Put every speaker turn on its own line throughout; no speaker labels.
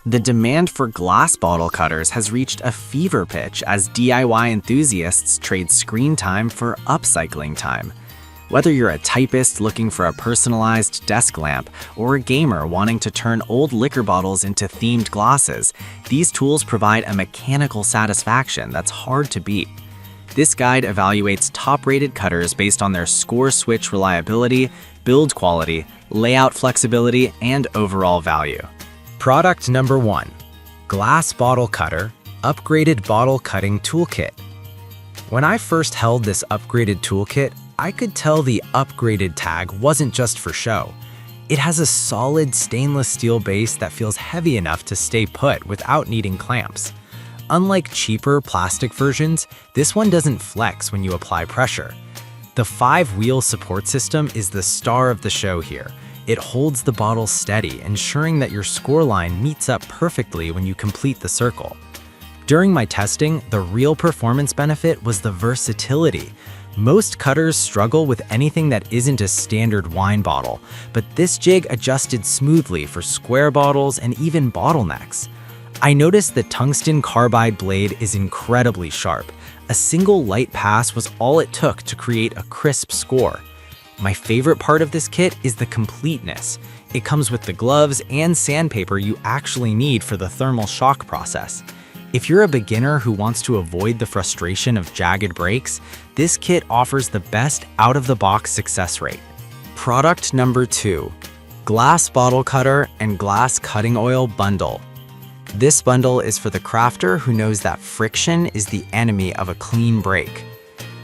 The demand for glass bottle cutters has reached a fever pitch as DIY enthusiasts trade screen time for upcycling time. Whether you're a typist looking for a personalized desk lamp or a gamer wanting to turn old liquor bottles into themed glasses, these tools provide a mechanical satisfaction that's hard to beat. This guide evaluates top-rated cutters based on their score switch reliability, build quality, layout flexibility, and overall value.
Product number 1. Glass Bottle Cutter Upgraded Bottle Cutting Toolkit. When I first held this upgraded toolkit, I could tell the upgraded tag wasn't just for show. It has a solid stainless steel base that feels heavy enough to stay put without needing clamps. Unlike cheaper plastic versions, this one doesn't flex when you apply pressure. The 5-wheel support system is the star of the show here. It holds the bottle steady, ensuring that your score line meets up perfectly when you complete the circle. During my testing, the real performance benefit was the versatility. Most cutters struggle with anything that isn't a standard wine bottle, but this jig adjusted smoothly for square bottles and even bottlenecks. I noticed the tungsten carbide blade is incredibly sharp. A single light pass was all it took to create a crisp score. My favorite part of this kit is the completeness. It comes with the gloves and sandpaper you actually need for the thermal shock process. If you're a beginner who wants to avoid the frustration of jagged breaks, this kit offers the best out-of-the-box success rate. Product number 2. Glass Bottle Cutter and Glass Cutting Oil Bundle. This bundle is for the crafter who knows that friction is the enemy of a clean break.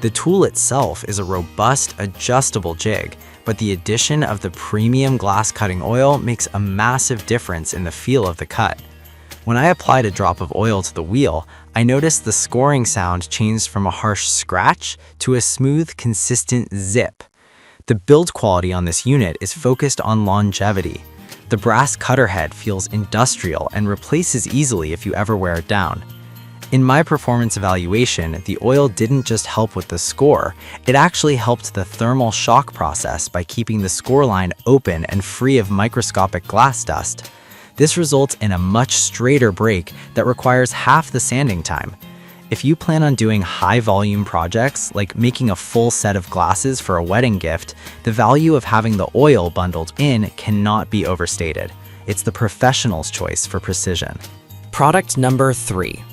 The tool itself is a robust, adjustable jig, but the addition of the premium glass cutting oil makes a massive difference in the feel of the cut. When I applied a drop of oil to the wheel, I noticed the scoring sound changed from a harsh scratch to a smooth, consistent zip. The build quality on this unit is focused on longevity. The brass cutter head feels industrial and replaces easily if you ever wear it down. In my performance evaluation, the oil didn't just help with the score, it actually helped the thermal shock process by keeping the score line open and free of microscopic glass dust. This results in a much straighter break that requires half the sanding time. If you plan on doing high-volume projects, like making a full set of glasses for a wedding gift, the value of having the oil bundled in cannot be overstated. It's the professional's choice for precision.
Product number 3.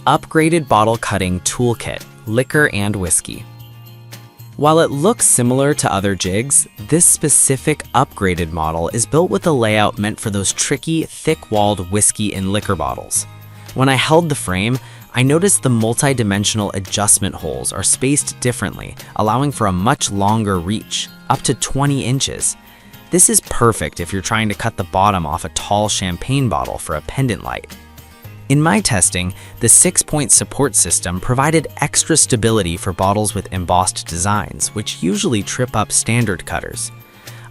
Upgraded Bottle Cutting Toolkit, Liquor and Whiskey. While it looks similar to other jigs, this specific upgraded model is built with a layout meant for those tricky, thick-walled whiskey and liquor bottles. When I held the frame, I noticed the multi-dimensional adjustment holes are spaced differently, allowing for a much longer reach, up to 20 inches. This is perfect if you're trying to cut the bottom off a tall champagne bottle for a pendant light. In my testing, the 6-point support system provided extra stability for bottles with embossed designs, which usually trip up standard cutters.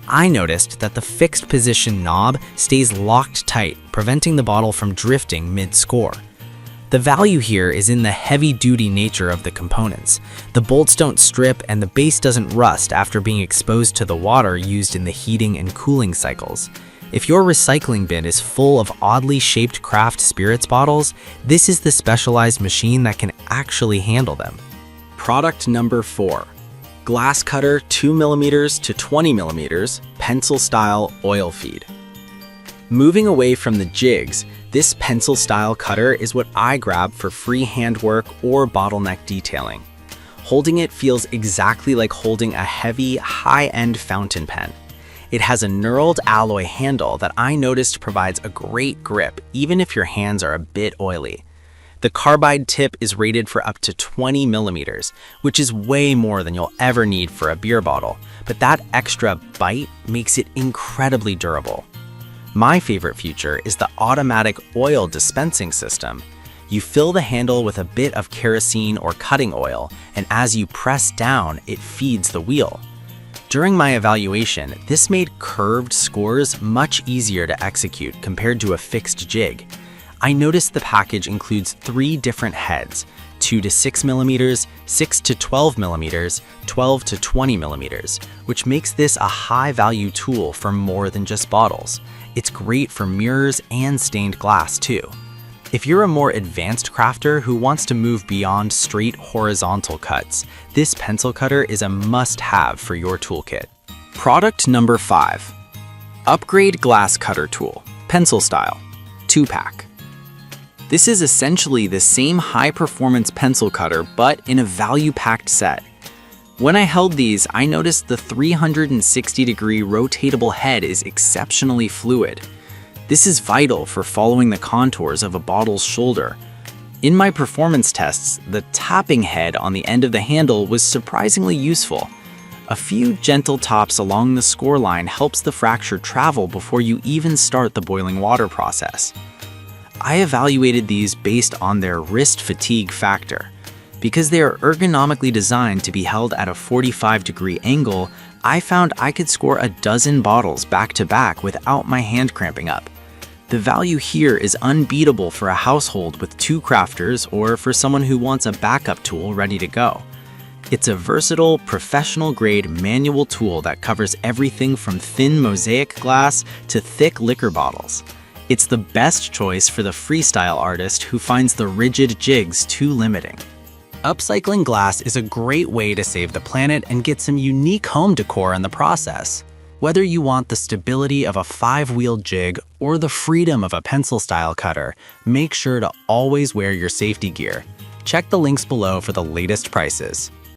I noticed that the fixed position knob stays locked tight, preventing the bottle from drifting mid-score. The value here is in the heavy-duty nature of the components. The bolts don't strip and the base doesn't rust after being exposed to the water used in the heating and cooling cycles. If your recycling bin is full of oddly shaped craft spirits bottles, this is the specialized machine that can actually handle them. Product number 4. Glass Cutter 2mm to 20mm, pencil-style oil feed. Moving away from the jigs, this pencil-style cutter is what I grab for free handwork or bottleneck detailing. Holding it feels exactly like holding a heavy, high-end fountain pen. It has a knurled alloy handle that I noticed provides a great grip even if your hands are a bit oily. The carbide tip is rated for up to 20 millimeters, which is way more than you'll ever need for a beer bottle, but that extra bite makes it incredibly durable. My favorite feature is the automatic oil dispensing system. You fill the handle with a bit of kerosene or cutting oil, and as you press down, it feeds the wheel. During my evaluation, this made curved scores much easier to execute compared to a fixed jig. I noticed the package includes 3 different heads, 2 to 6 millimeters, 6 to 12 millimeters, 12 to 20 millimeters, which makes this a high-value tool for more than just bottles.
It's great for mirrors and stained glass too. If you're a more advanced crafter who wants to move beyond straight horizontal cuts, this pencil cutter is a must-have for your toolkit.
Product number 5. Upgrade glass cutter tool, pencil style, 2-pack. This is essentially the same high-performance pencil cutter, but in a value-packed set. When I held these, I noticed the 360-degree rotatable head is exceptionally fluid. This is vital for following the contours of a bottle's shoulder. In my performance tests, the tapping head on the end of the handle was surprisingly useful. A few gentle taps along the score line helps the fracture travel before you even start the boiling water process. I evaluated these based on their wrist fatigue factor. Because they are ergonomically designed to be held at a 45-degree angle, I found I could score a dozen bottles back to back without my hand cramping up. The value here is unbeatable for a household with 2 crafters or for someone who wants a backup tool ready to go. It's a versatile, professional-grade manual tool that covers everything from thin mosaic glass to thick liquor bottles. It's the best choice for the freestyle artist who finds the rigid jigs too limiting.
Upcycling glass is a great way to save the planet and get some unique home decor in the process. Whether you want the stability of a 5-wheeled jig or the freedom of a pencil-style cutter, make sure to always wear your safety gear. Check the links below for the latest prices.